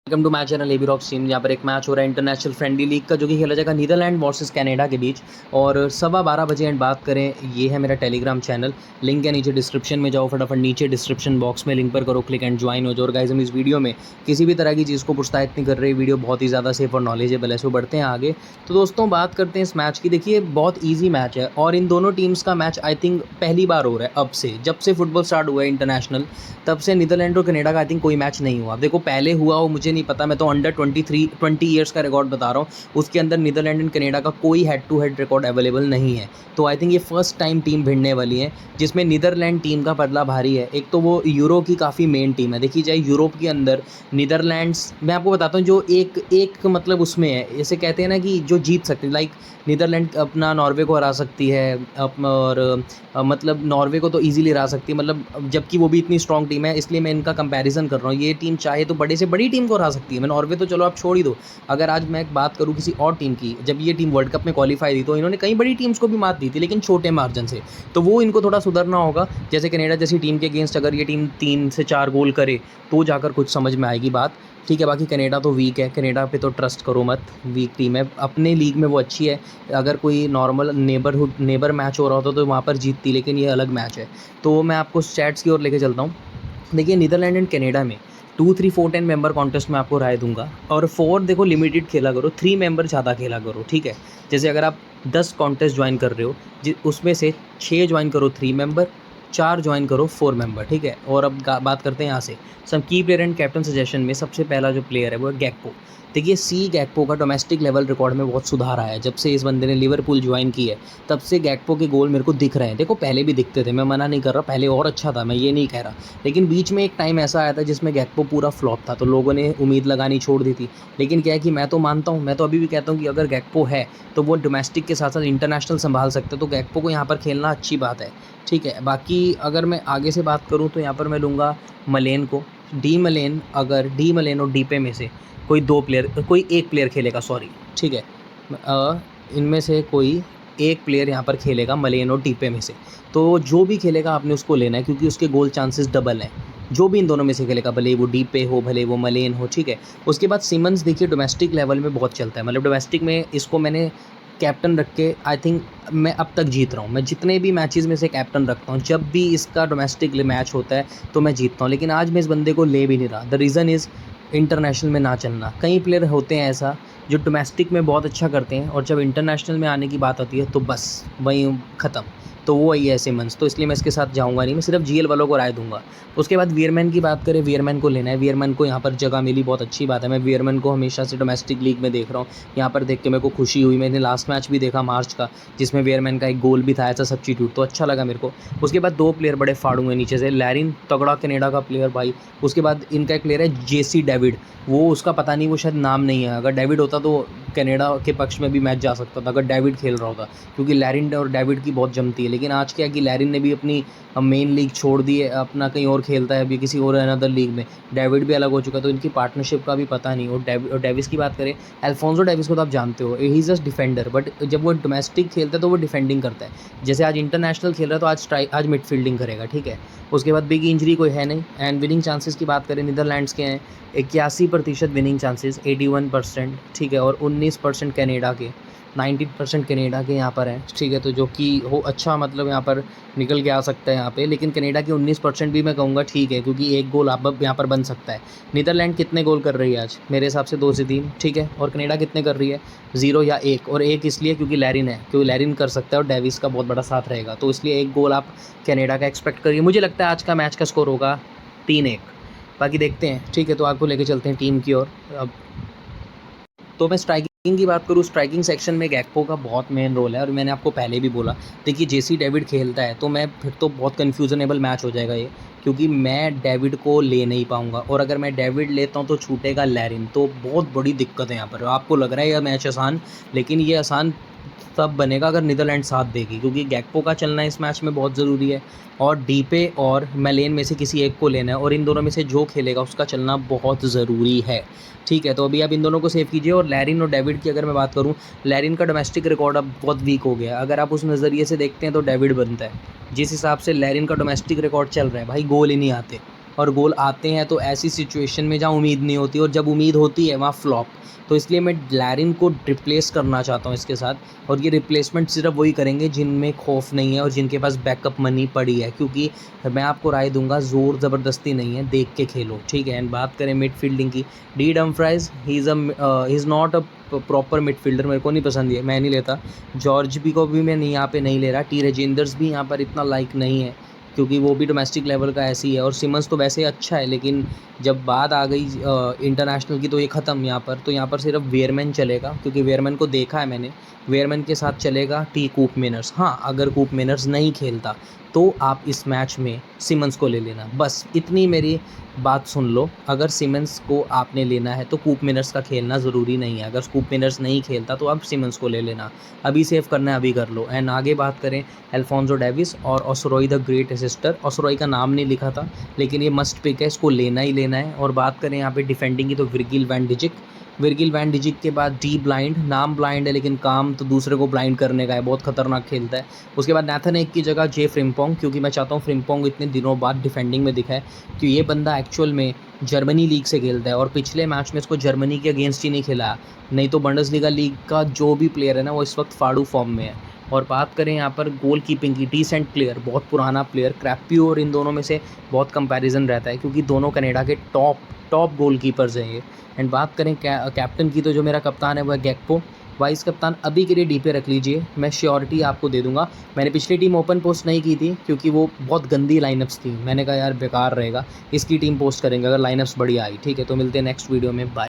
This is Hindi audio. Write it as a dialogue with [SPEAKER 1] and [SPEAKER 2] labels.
[SPEAKER 1] Welcome to my channel AB rock team. यहाँ पर एक मैच हो रहा है इंटरनेशनल फ्रेंडली लीग का, जो कि खेला जाएगा नीदरलैंड वर्सेस कनाडा के बीच। और 12:15 एंड बात करें, ये है मेरा टेलीग्राम चैनल, लिंक है नीचे डिस्क्रिप्शन में। जाओ फटाफट नीचे डिस्क्रिप्शन बॉक्स में लिंक पर करो क्लिक एंड ज्वाइन हो जाओ। और गाइस, हम इस वीडियो में किसी भी तरह की चीज़ को प्रोत्साहित नहीं कर रहे, वीडियो बहुत ही ज़्यादा सेफ और नॉलेजेबल है। सो बढ़ते हैं आगे। तो दोस्तों, बात करते हैं इस मैच की। देखिए, बहुत ईजी मैच है और इन दोनों टीम्स का मैच आई थिंक पहली बार हो रहा है अब से, जब से फुटबॉल स्टार्ट हुआ है इंटरनेशनल, तब से नीदरलैंड और कनाडा का आई थिंक कोई मैच नहीं हुआ। अब देखो, पहले हुआ हो मुझे नहीं पता, मैं तो अंडर 20 ईयर्स का रिकॉर्ड बता रहा हूँ, उसके अंदर नीदरलैंड एंड कनाडा का कोई head to head record available नहीं है। तो आई थिंक ये फर्स्ट टाइम टीम भिड़ने वाली है जिसमें नीदरलैंड टीम का पलड़ा भारी है। एक तो वो यूरो की काफ़ी मेन टीम है, देखी जाए यूरोप के अंदर नीदरलैंड्स, मैं आपको बताता हूँ, जो एक एक मतलब उसमें है, जैसे कहते हैं ना कि जो जीत सकते, लाइक नीदरलैंड अपना नॉर्वे को हरा सकती है और मतलब नॉर्वे को तो इजीली हरा सकती है, मतलब जबकि वो भी इतनी स्ट्रॉन्ग टीम है, इसलिए मैं इनका कंपैरिजन कर रहा हूँ। ये टीम चाहे तो बड़े से बड़ी टीम को हरा सकती है। मैं नॉर्वे तो चलो आप छोड़ ही दो, अगर आज मैं बात करूँ किसी और टीम की, जब ये टीम वर्ल्ड कप में क्वालिफाई थी तो इन्होंने कई बड़ी टीम्स को भी मात दी थी, लेकिन छोटे मार्जिन से। तो वो इनको थोड़ा सुधरना होगा। जैसे कनाडा जैसी टीम के अगेंस्ट अगर ये टीम 3 से 4 गोल करे तो जाकर कुछ समझ में आएगी बात। ठीक है, बाकी कनाडा तो वीक है, कनाडा पे तो ट्रस्ट करो मत, वीक टीम है। अपने लीग में वो अच्छी है, अगर कोई नॉर्मल नेबर मैच हो रहा होता तो वहाँ पर जीतती, लेकिन ये अलग मैच है। तो मैं आपको स्टैट्स की ओर लेके चलता हूँ। देखिए, नीदरलैंड एंड कनाडा में 2, 3, 4, 10 मेंबर कॉन्टेस्ट में आपको राय दूंगा। और 4 देखो लिमिटेड खेला करो, 3 मेंबर ज़्यादा खेला करो। ठीक है, जैसे अगर आप 10 कॉन्टेस्ट ज्वाइन कर रहे हो, उसमें से 6 ज्वाइन करो 3 मेंबर, 4 ज्वाइन करो 4 मेंबर। ठीक है, और अब बात करते हैं यहाँ से सम की प्लेयर एंड कैप्टन सजेशन में। सबसे पहला जो प्लेयर है वो है गैक्पो। देखिए, गैक्पो का डोमेस्टिक लेवल रिकॉर्ड में बहुत सुधार आया है जब से इस बंदे ने लिवरपूल ज्वाइन की है, तब से गैक्पो के गोल मेरे को दिख रहे हैं। देखो, पहले भी दिखते थे, मैं मना नहीं कर रहा, पहले और अच्छा था, मैं ये नहीं कह रहा, लेकिन बीच में एक टाइम ऐसा आया था जिसमें गैक्पो पूरा फ्लॉप था, तो लोगों ने उम्मीद लगानी छोड़ दी थी। लेकिन क्या है कि मैं तो मानता हूँ, मैं तो अभी भी कहता हूँ कि अगर गैक्पो है तो वो डोमेस्टिक के साथ साथ इंटरनेशनल संभाल सकते हैं, तो गैक्पो को यहाँ पर खेलना अच्छी बात है। ठीक है, बाकी अगर मैं आगे से बात करूँ तो यहाँ पर मैं लूँगा मलेन को। अगर डी मलेन और डीपे में से कोई एक प्लेयर खेलेगा, सॉरी, ठीक है, इनमें से कोई एक प्लेयर यहाँ पर खेलेगा मलेन और डीपे में से। तो जो भी खेलेगा आपने उसको लेना है, क्योंकि उसके गोल चांसेस डबल हैं। जो भी इन दोनों में से खेलेगा, भले वो डीपे हो भले वो मलेन हो। ठीक है, उसके बाद सिमंस, देखिए डोमेस्टिक लेवल में बहुत चलता है, मतलब डोमेस्टिक में इसको मैंने कैप्टन रख के आई थिंक मैं अब तक जीत रहा हूँ। मैं जितने भी मैचेस में से कैप्टन रखता हूँ, जब भी इसका डोमेस्टिक मैच होता है तो मैं जीतता हूँ, लेकिन आज मैं इस बंदे को ले भी नहीं रहा। द रीज़न इज़ इंटरनेशनल में ना चलना। कई प्लेयर होते हैं ऐसा जो डोमेस्टिक में बहुत अच्छा करते हैं और जब इंटरनेशनल में आने की बात आती है तो बस वहीं ख़त्म। तो वो वही है सिमंस, तो इसलिए मैं इसके साथ जाऊँगा नहीं, मैं सिर्फ जीएल वालों को राय दूंगा। उसके बाद वियरमैन की बात करें, वियरमैन को लेना है। वियरमैन को यहाँ पर जगह मिली, बहुत अच्छी बात है। मैं वियरमैन को हमेशा से डोमेस्टिक लीग में देख रहा हूँ, यहाँ पर देख के मेरे को खुशी हुई। मैंने लास्ट मैच भी देखा मार्च का, जिसमें वियरमैन का एक गोल भी था एज अ सब्स्टिट्यूट, तो अच्छा लगा मेरे को। उसके बाद 2 प्लेयर बड़े फाड़ूंगे नीचे से। लैरिन तगड़ा कनाडा का प्लेयर भाई। उसके बाद इनका एक प्लेयर है जेसी डेविड, वो उसका पता नहीं, वो शायद नाम नहीं है, अगर डेविड होता तो कनाडा के पक्ष में भी मैच जा सकता था अगर डेविड खेल रहा होता, क्योंकि लैरिन और डेविड की बहुत जमती है। लेकिन आज क्या कि लैरिन ने भी अपनी मेन लीग छोड़ दी है, अपना कहीं और खेलता है अभी किसी और अनदर लीग में। डेविड भी अलग हो चुका है, तो इनकी पार्टनरशिप का भी पता नहीं। और डेविस की बात करें, अल्फोंसो डेविस को तो आप जानते हो, he is just defender, but जब वो डोमेस्टिक खेलता है तो वो डिफेंडिंग करता है। जैसे आज इंटरनेशनल खेल रहा है तो आज मिडफील्डिंग करेगा। ठीक है, उसके बाद बिग इंजरी कोई है नहीं। एंड विनिंग चांसेस की बात करें, नीदरलैंड्स के हैं 81% विनिंग चांसेस, 81%। ठीक है, और 19% कनाडा के, 19% कनाडा के यहाँ पर हैं। ठीक है, तो जो कि हो अच्छा, मतलब यहाँ पर निकल के आ सकता है यहाँ पे। लेकिन कनाडा के 19% भी मैं कहूँगा ठीक है, क्योंकि एक गोल आप यहाँ पर बन सकता है। नीदरलैंड कितने गोल कर रही है आज? मेरे हिसाब से 2 से 3। ठीक है, और कनाडा कितने कर रही है? 0 या 1। और 1 इसलिए क्योंकि लैरिन है, क्योंकि लैरिन कर सकता है और डेविस का बहुत बड़ा साथ रहेगा, तो इसलिए 1 गोल आप कनाडा का एक्सपेक्ट करिए। मुझे लगता है आज का मैच का स्कोर होगा 3-1, बाकी देखते हैं। ठीक है, तो आपको लेके चलते हैं टीम की ओर। अब तो मैं स्ट्राइकिंग की बात करूँ, स्ट्राइकिंग सेक्शन में गैक्पो का बहुत मेन रोल है, और मैंने आपको पहले भी बोला। देखिए, जेसी डेविड खेलता है तो मैं फिर तो बहुत कन्फ्यूजनेबल मैच हो जाएगा ये, क्योंकि मैं डेविड को ले नहीं पाऊंगा, और अगर मैं डेविड लेता हूँ तो छूटेगा लैरिन, तो बहुत बड़ी दिक्कत है यहाँ पर। आपको लग रहा है यह मैच आसान, लेकिन ये आसान तब बनेगा अगर नीदरलैंड साथ देगी, क्योंकि गैक्पो का चलना इस मैच में बहुत ज़रूरी है, और डीपे और मेलेन में से किसी एक को लेना है, और इन दोनों में से जो खेलेगा उसका चलना बहुत ज़रूरी है। ठीक है, तो अभी आप इन दोनों को सेव कीजिए। और लैरिन और डेविड की अगर मैं बात करूं, लैरिन का डोमेस्टिक रिकॉर्ड अब बहुत वीक हो गया है। अगर आप उस नज़रिए से देखते हैं तो डेविड बनता है। जिस हिसाब से लैरिन का डोमेस्टिक रिकॉर्ड चल रहा है भाई, गोल ही नहीं आते। और गोल आते हैं तो ऐसी सिचुएशन में जहाँ उम्मीद नहीं होती, और जब उम्मीद होती है वहाँ फ्लॉप। तो इसलिए मैं लैरिन को रिप्लेस करना चाहता हूँ इसके साथ, और ये रिप्लेसमेंट सिर्फ वही करेंगे जिनमें खौफ नहीं है और जिनके पास बैकअप मनी पड़ी है, क्योंकि मैं आपको राय दूंगा ज़ोर ज़बरदस्ती नहीं है, देख के खेलो, ठीक है। एंड बात करें मिडफील्डिंग की, D Dumfries he is not a proper midfielder, मेरे को नहीं पसंद है, मैं नहीं लेता। जॉर्ज भी को भी मैं नहीं यहाँ पे नहीं ले रहा। टी रेजेंडर्स भी यहाँ पर इतना लाइक नहीं है, क्योंकि वो भी डोमेस्टिक लेवल का ऐसी है, और सिमंस तो वैसे अच्छा है, लेकिन जब बात आ गई इंटरनेशनल की तो ये ख़त्म यहाँ पर। तो यहाँ पर सिर्फ वेयरमैन चलेगा, क्योंकि वेयरमैन को देखा है मैंने, वेयरमैन के साथ चलेगा टी कूप मिनर्स। हाँ, अगर कूप मिनर्स नहीं खेलता तो आप इस मैच में सिमंस को ले लेना, बस इतनी मेरी बात सुन लो। अगर सिमंस को आपने लेना है तो कूप मिनर्स का खेलना ज़रूरी नहीं है, अगर कूप मिनर्स नहीं खेलता तो आप सिमंस को ले लेना, अभी सेव करना है अभी कर लो। एंड आगे बात करें अल्फोंसो डेविस और ओसरोई द ग्रेट असिस्टर। ओसरोई का नाम नहीं लिखा था, लेकिन ये मस्ट पिक है, इसको लेना ही लेना है। और बात करें यहाँ पे डिफेंडिंग की तो विर्गिल वैन डिजिक। विर्गिल वैन डिजिक के बाद डी ब्लाइंड, नाम ब्लाइंड है लेकिन काम तो दूसरे को ब्लाइंड करने का है, बहुत खतरनाक खेलता है। उसके बाद नैथन एक की जगह जे फ्रिम्पोंग, क्योंकि मैं चाहता हूँ फ्रिम्पोंग इतने दिनों बाद डिफेंडिंग में दिखा है, कि ये बंदा एक्चुअल में जर्मनी लीग से खेलता है, और पिछले मैच में इसको जर्मनी के अगेंस्ट ही नहीं खेला, नहीं तो बंडसलीगा लीग का जो भी प्लेयर है ना वो इस वक्त फाड़ू फॉर्म में है। और बात करें यहाँ पर गोल कीपिंग की, डिसेंट प्लेयर, बहुत पुराना प्लेयर, क्रैप्यू और इन दोनों में से बहुत कंपैरिजन रहता है, क्योंकि दोनों कनाडा के टॉप गोल कीपर्स हैं ये। एंड बात करें कैप्टन की, तो जो मेरा कप्तान है वो है गेक्पो। वाइस कप्तान अभी के लिए डी पे रख लीजिए, मैं श्योरिटी आपको दे दूंगा। मैंने पिछली टीम ओपन पोस्ट नहीं की थी, क्योंकि वो बहुत गंदी लाइनअप्स थी, मैंने कहा यार बेकार रहेगा, इसकी टीम पोस्ट करेंगे अगर लाइनअप्स बढ़िया आई, ठीक है। तो मिलते हैं नेक्स्ट वीडियो में, बाय।